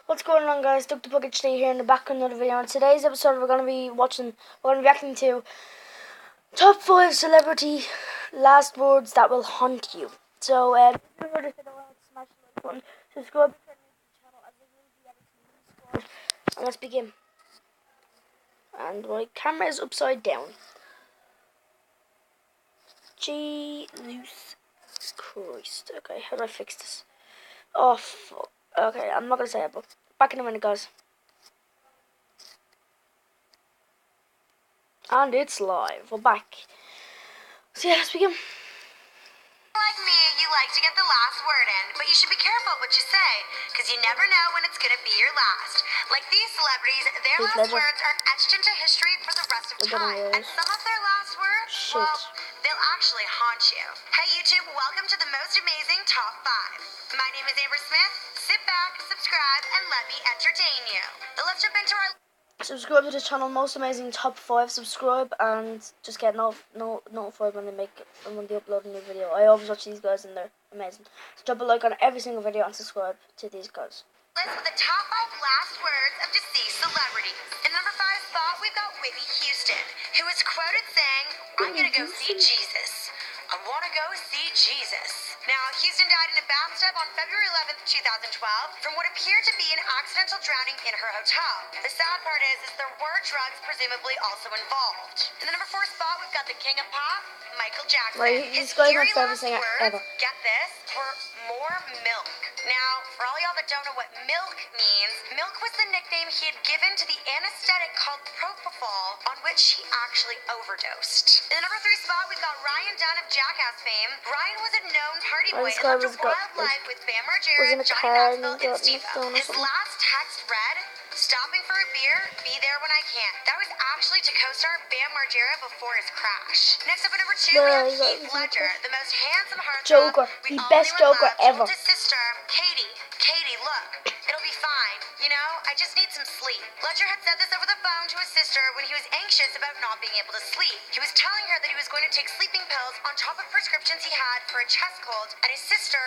What's going on, guys? Dr. Bucket Stay here in the back of another video. In today's episode, we're going to be reacting to top 5 celebrity last words that will haunt you. So, if you're new to the video, smash the like button, subscribe to the channel, as there will be editing in squad. And let's begin. And my camera is upside down. Loose Christ. Okay, how do I fix this? Oh, fuck. Okay, I'm not going to say it, but back in a minute, guys. And it's live. We're back. So yeah, let's begin. Like me, you like to get the last word in, but you should be careful what you say, because you never know when it's going to be your last. Like these celebrities, their last words are etched into history for the rest of time. And some of their last words, well, they'll actually haunt you. Hey YouTube, welcome to the most amazing top 5. My name is Amber Smith. Sit back, subscribe, and let me entertain you. Now let's jump into our... Subscribe to this channel, most amazing top 5. Subscribe and just get notified when they upload a new video. I always watch these guys and they're amazing. So drop a like on every single video and subscribe to these guys. List with the top 5 last words of deceased celebrities. In number 5 spot, we've got Whitney Houston, who is quoted saying, "I'm gonna go see Jesus. I want to go see Jesus." Now, Houston died in a bathtub on February 11th, 2012, from what appeared to be an accidental drowning in her hotel. The sad part is there were drugs presumably also involved. In the number 4 spot, we've got the king of pop, Michael Jackson. His very last words, ever. Get this, were more milk. Now, for all y'all that don't know what milk means, milk was the nickname he had given to the anesthetic called propofol, on which he actually overdosed. In the number 3 spot, we've got Ryan Dunn of Jackass fame. Ryan was a known party boy and lived a wild life with Bam Margera, Johnny Knoxville, and Steve-O. His last text read, "Stopping for a beer, be there when I can." That was actually to co-star Bam Margera before his crash. Next up at number 2, we have Heath Ledger, the most handsome heartthrob Joker, the best Joker ever. Told his sister, Katie, look, it'll be fine. You know, I just need some sleep. Ledger had said this over the phone to his sister when he was anxious about not being able to sleep. He was telling her that he was going to take sleeping pills on top of prescriptions he had for a chest cold, and his sister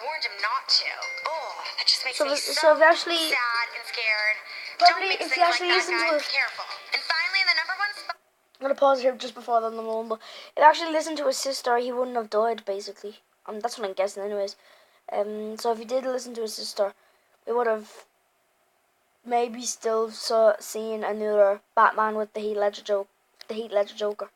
warned him not to. Oh, that just makes me so actually, sad and scared. Probably, Don't make if you actually like listen that, to guys. Be careful. And finally, in the number 1 spot, I'm gonna pause here just before the number 1, but if I actually listened to his sister, he wouldn't have died, basically. That's what I'm guessing, anyways. So if he did listen to his sister, we would have maybe still seen another Batman with the Heath Ledger Joker.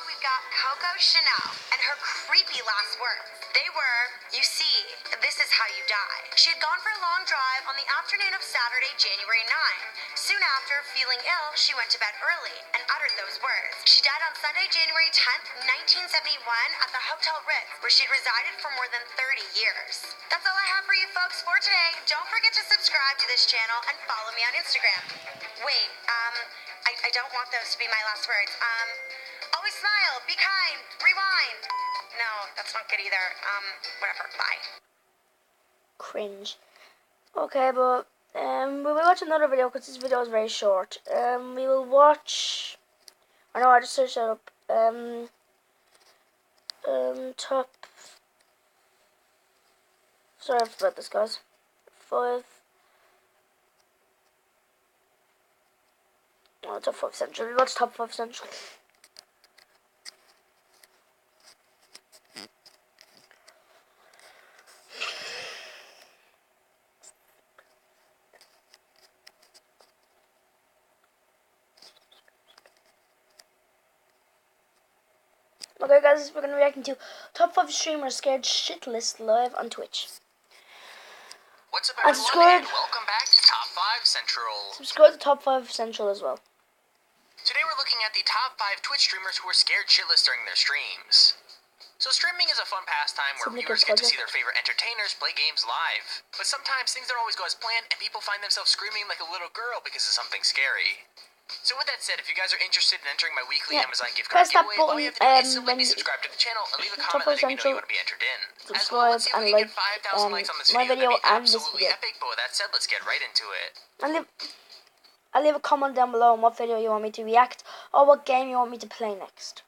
We've got Coco Chanel and her creepy last words. They were, "You see, this is how you die." She had gone for a long drive on the afternoon of Saturday, January 9. Soon after, feeling ill, she went to bed early and uttered those words. She died on Sunday, January 10th, 1971 at the Hotel Ritz, where she'd resided for more than 30 years. That's all I have for you folks for today. Don't forget to subscribe to this channel and follow me on Instagram. Wait, I don't want those to be my last words. Always smile, be kind, rewind. No, that's not good either. Whatever, bye. Cringe. Okay, but we will watch another video because this video is very short. We will watch. I know I just searched that up. Top. Sorry about this, guys. 5. Oh, top 5 central. We watch top 5 central. Okay, guys, we're gonna be reacting to top 5 streamers scared shitless live on Twitch. What's up, everyone, and welcome back to Top 5 Central. Subscribe to Top 5 Central as well. Today we're looking at the top 5 Twitch streamers who are scared shitless during their streams. So streaming is a fun pastime where viewers get to see their favorite entertainers play games live. But sometimes things don't always go as planned and people find themselves screaming like a little girl because of something scary. So with that said, if you guys are interested in entering my weekly Amazon gift card giveaway, all you have to do is simply subscribe to the channel and leave a comment letting me know you want to be entered in. As well, let's see if we can get 5,000 likes on this video. That'd be absolutely epic, but with that said, let's get right into it. I'll leave a comment down below on what video you want me to react or what game you want me to play next.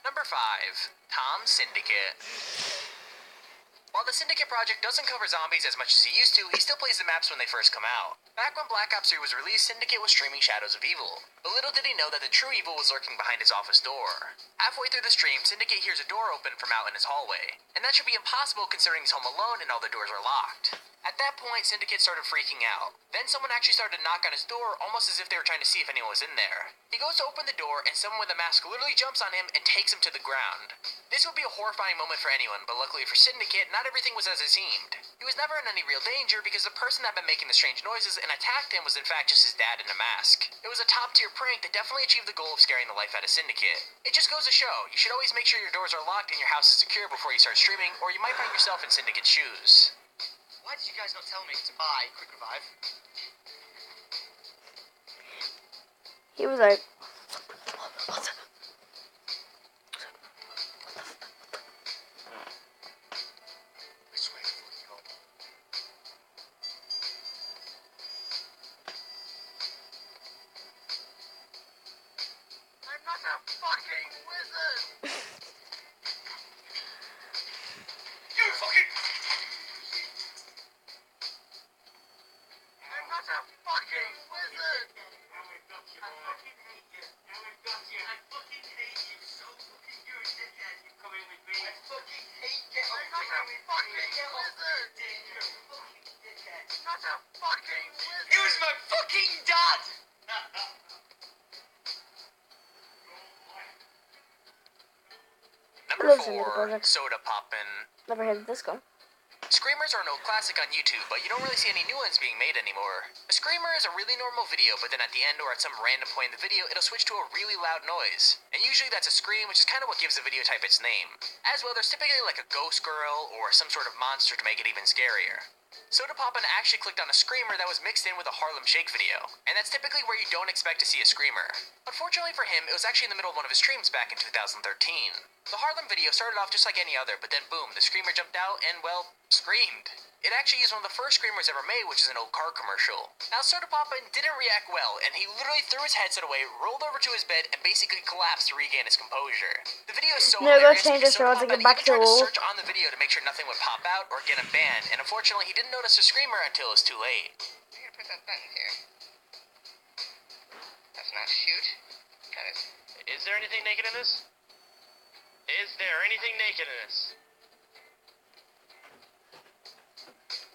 Number 5, Tom Syndicate. While the Syndicate project doesn't cover zombies as much as he used to, he still plays the maps when they first come out. Back when Black Ops 3 was released, Syndicate was streaming Shadows of Evil. But little did he know that the true evil was lurking behind his office door. Halfway through the stream, Syndicate hears a door open from out in his hallway. And that should be impossible considering he's home alone and all the doors are locked. At that point, Syndicate started freaking out. Then someone actually started to knock on his door, almost as if they were trying to see if anyone was in there. He goes to open the door, and someone with a mask literally jumps on him and takes him to the ground. This would be a horrifying moment for anyone, but luckily for Syndicate, not everything was as it seemed. He was never in any real danger because the person that had been making the strange noises and attacked him was in fact just his dad in a mask. It was a top-tier prank that definitely achieved the goal of scaring the life out of Syndicate. It just goes to show, you should always make sure your doors are locked and your house is secure before you start streaming, or you might find yourself in Syndicate's shoes. Why did you guys not tell me to buy Quick Revive? He was like, I swear to fucking God. I'm not a fucking wizard! You fucking... I'm not a fucking wizard! I fucking hate you. I fucking hate you so fucking you, dickhead. You're coming with me. I fucking hate you. I'm not a fucking wizard. You're a fucking dickhead. Not a fucking wizard. He was my fucking dad. Number Lives in the 4, project. Soda Poppin'. never heard of this gun. Screamers are an old classic on YouTube, but you don't really see any new ones being made anymore. A screamer is a really normal video, but then at the end or at some random point in the video, it'll switch to a really loud noise. And usually that's a scream, which is kind of what gives the video type its name. As well, there's typically like a ghost girl or some sort of monster to make it even scarier. Soda Poppin' actually clicked on a screamer that was mixed in with a Harlem Shake video, and that's typically where you don't expect to see a screamer. Unfortunately for him, it was actually in the middle of one of his streams back in 2013. The Harlem video started off just like any other, but then boom, the screamer jumped out and, well, screamed. It actually used one of the first screamers ever made, which is an old car commercial. Now, Soda Poppin' didn't react well, and he literally threw his headset away, rolled over to his bed, and basically collapsed to regain his composure. The video is so No, go hilarious change because this Soda so I Poppin' can get back even tried to to old. search on the video to make sure nothing would pop out or get him banned, and unfortunately, he didn't notice the screamer until it was too late. I'm gonna put that button here. That's not shoot. Got it. Is there anything naked in this? Is there anything naked in this?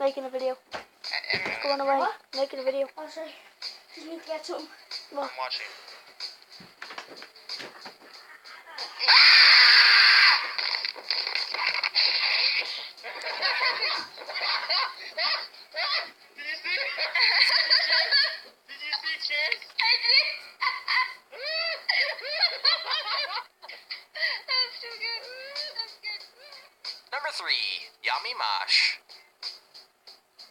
Making a video. Going away. Making a video. Oh, sorry. Just need to get something. I'm watching. Did you see? Did you see Chance? I did. That's too good. That's good. Number 3, Yami Mosh.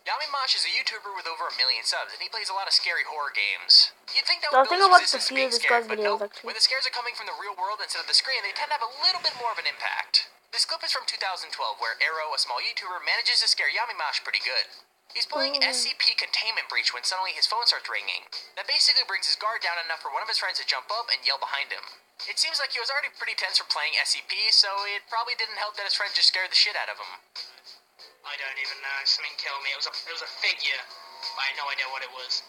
Yami Mosh is a YouTuber with over 1 million subs, and he plays a lot of scary horror games. You'd think that So I would think build I watched resistance a to few being of this scared, guy's but videos, nope. actually. When the scares are coming from the real world instead of the screen, they tend to have a little bit more of an impact. This clip is from 2012, where Arrow, a small YouTuber, manages to scare Yami Mosh pretty good. He's playing SCP Containment Breach when suddenly his phone starts ringing. That basically brings his guard down enough for one of his friends to jump up and yell behind him. It seems like he was already pretty tense from playing SCP, so it probably didn't help that his friend just scared the shit out of him. I don't even know. Something killed me. It was a figure. I had no idea what it was.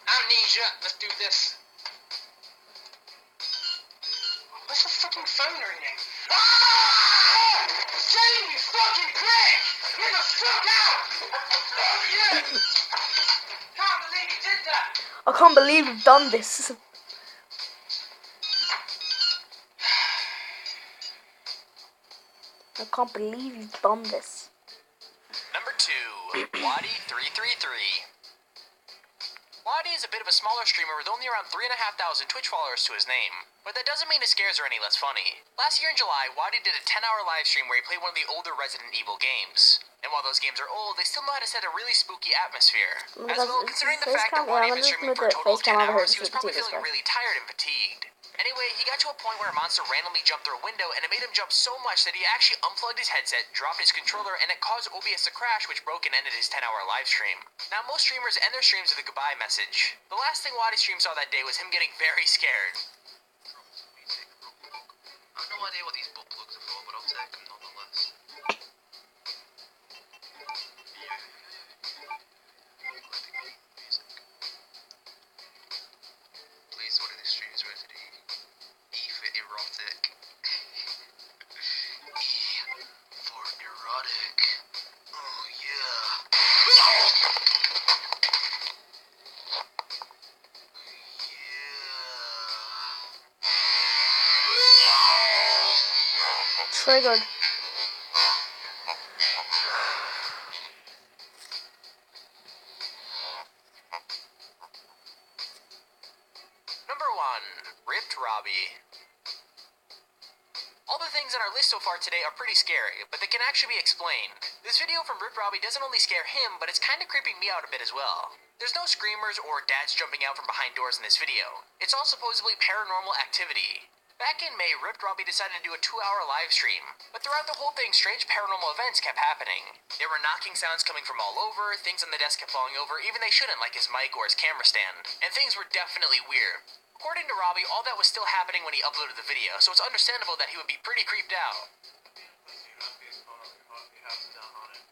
Amnesia. Let's do this. What's the fucking phone ringing? Ah! Jamie fucking Craig! Get the fuck out! Fuck you! Can't believe he did that! I can't believe we've done this. I can't believe you've done this. Number 2, Wadi333. Wadi is a bit of a smaller streamer with only around 3,500 Twitch followers to his name. But that doesn't mean his scares are any less funny. Last year in July, Wadi did a 10-hour live stream where he played one of the older Resident Evil games. And while those games are old, they still know how to set a really spooky atmosphere. As well, considering the fact that Wadi had been streaming for a total of 10 hours, he was probably feeling really tired and fatigued. Anyway, he got to a point where a monster randomly jumped through a window, and it made him jump so much that he actually unplugged his headset, dropped his controller, and it caused OBS to crash, which broke and ended his 10-hour live stream. Now, most streamers end their streams with a goodbye message. The last thing Wadi stream saw that day was him getting very scared. I have no idea what these butt plugs are for, but I'll take them nonetheless. triggered. Number 1, Ripped Robbie. All the things on our list so far today are pretty scary, but they can actually be explained. This video from Ripped Robbie doesn't only scare him, but it's kinda creeping me out a bit as well. There's no screamers or dads jumping out from behind doors in this video. It's all supposedly paranormal activity. Back in May, Ripped Robbie decided to do a 2-hour live stream, but throughout the whole thing, strange paranormal events kept happening. There were knocking sounds coming from all over, things on the desk kept falling over, even they shouldn't, like his mic or his camera stand, and things were definitely weird. According to Robbie, all that was still happening when he uploaded the video, so it's understandable that he would be pretty creeped out.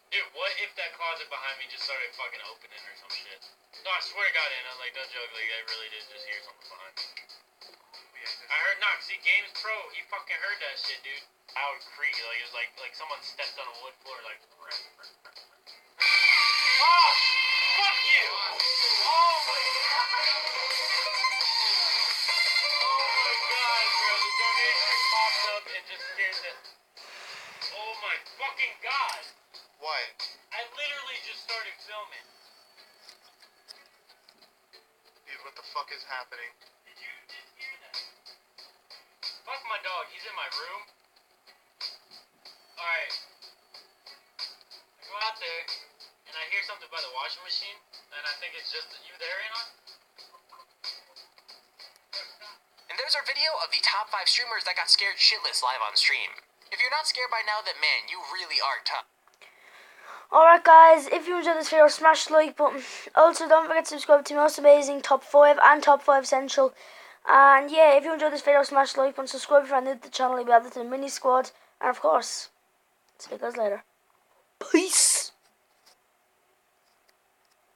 Dude, what if that closet behind me just started fucking opening or some shit? No, I swear to God, Anna, like, no joke, like, I really did just hear something behind me. I heard, see, Games Pro, he fucking heard that shit, dude. How it creaked, like, it was like someone stepped on a wood floor, like... Oh! Fuck you! Oh my... Popped up and just scared the... Oh my fucking God! What? I literally just started filming. Dude, what the fuck is happening? Did you just hear that? Fuck my dog, he's in my room. Alright. I go out there, and I hear something by the washing machine, and I think it's just you there, Anna? And there's our video of the top 5 streamers that got scared shitless live on stream. If you're not scared by now, then man, you really are tough. Alright guys, if you enjoyed this video, smash the like button. Also, don't forget to subscribe to Most Amazing Top 5 and Top 5 Central. And yeah, if you enjoyed this video, smash the like button, subscribe if you're new to the channel, you'll be added to the mini squad. And of course, see you guys later. Peace!